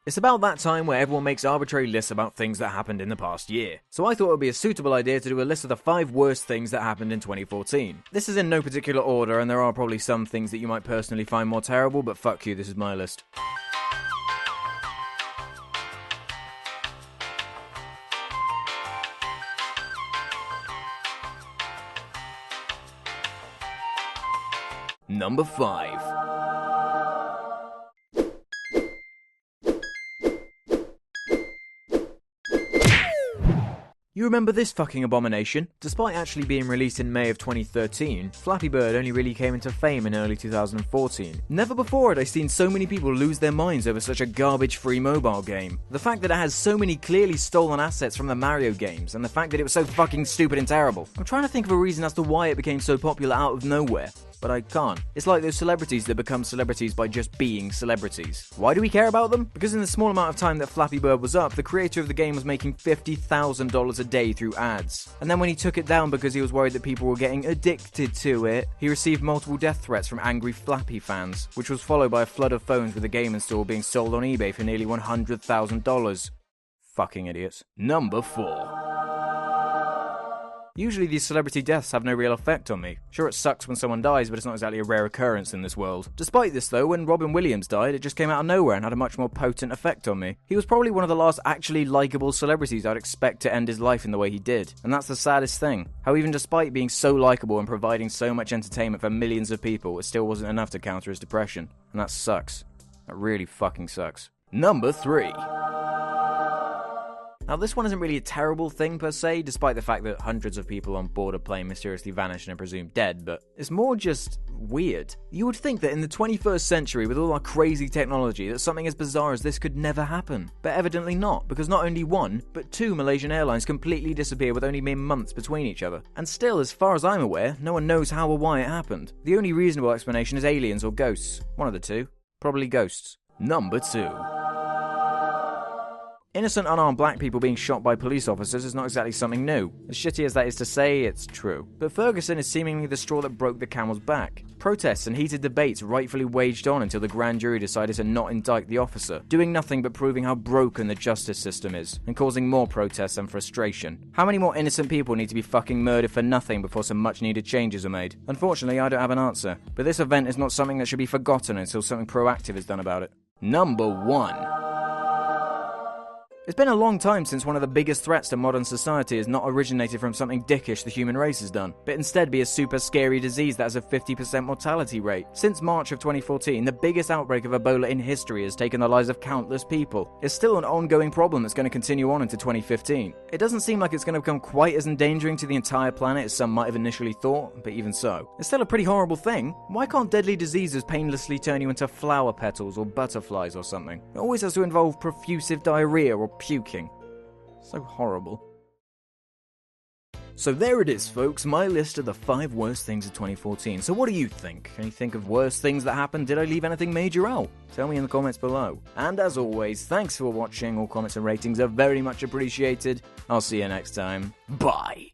It's about that time where everyone makes arbitrary lists about things that happened in the past year. So I thought it would be a suitable idea to do a list of the 5 worst things that happened in 2014. This is in no particular order, and there are probably some things that you might personally find more terrible, but fuck you, this is my list. Number 5. You remember this fucking abomination? Despite actually being released in May of 2013, Flappy Bird only really came into fame in early 2014. Never before had I seen so many people lose their minds over such a garbage-free mobile game. The fact that it has so many clearly stolen assets from the Mario games, and the fact that it was so fucking stupid and terrible. I'm trying to think of a reason as to why it became so popular out of nowhere, but I can't. It's like those celebrities that become celebrities by just being celebrities. Why do we care about them? Because in the small amount of time that Flappy Bird was up, the creator of the game was making $50,000 a day through ads. And then when he took it down because he was worried that people were getting addicted to it, he received multiple death threats from angry Flappy fans, which was followed by a flood of phones with the game installed being sold on eBay for nearly $100,000. Fucking idiots. Number 4. Usually these celebrity deaths have no real effect on me. Sure, it sucks when someone dies, but it's not exactly a rare occurrence in this world. Despite this though, when Robin Williams died, it just came out of nowhere and had a much more potent effect on me. He was probably one of the last actually likeable celebrities I'd expect to end his life in the way he did. And that's the saddest thing. How even despite being so likeable and providing so much entertainment for millions of people, it still wasn't enough to counter his depression. And that sucks. That really fucking sucks. Number 3. Now this one isn't really a terrible thing per se, despite the fact that hundreds of people on board a plane mysteriously vanished and are presumed dead, but it's more just weird. You would think that in the 21st century, with all our crazy technology, that something as bizarre as this could never happen. But evidently not, because not only 1, but 2 Malaysian Airlines completely disappeared with only mere months between each other. And still, as far as I'm aware, no one knows how or why it happened. The only reasonable explanation is aliens or ghosts. One of the two. Probably ghosts. Number 2. Innocent unarmed black people being shot by police officers is not exactly something new. As shitty as that is to say, it's true. But Ferguson is seemingly the straw that broke the camel's back. Protests and heated debates rightfully waged on until the grand jury decided to not indict the officer, doing nothing but proving how broken the justice system is, and causing more protests and frustration. How many more innocent people need to be fucking murdered for nothing before some much needed changes are made? Unfortunately, I don't have an answer, but this event is not something that should be forgotten until something proactive is done about it. Number 1. It's been a long time since one of the biggest threats to modern society has not originated from something dickish the human race has done, but instead be a super scary disease that has a 50% mortality rate. Since March of 2014, the biggest outbreak of Ebola in history has taken the lives of countless people. It's still an ongoing problem that's going to continue on into 2015. It doesn't seem like it's going to become quite as endangering to the entire planet as some might have initially thought, but even so, it's still a pretty horrible thing. Why can't deadly diseases painlessly turn you into flower petals or butterflies or something? It always has to involve profusive diarrhea or puking. So horrible. So there it is, folks, my list of the 5 worst things of 2014. So what do you think? Can you think of worse things that happened? Did I leave anything major out? Tell me in the comments below. And as always, thanks for watching. All comments and ratings are very much appreciated. I'll see you next time. Bye.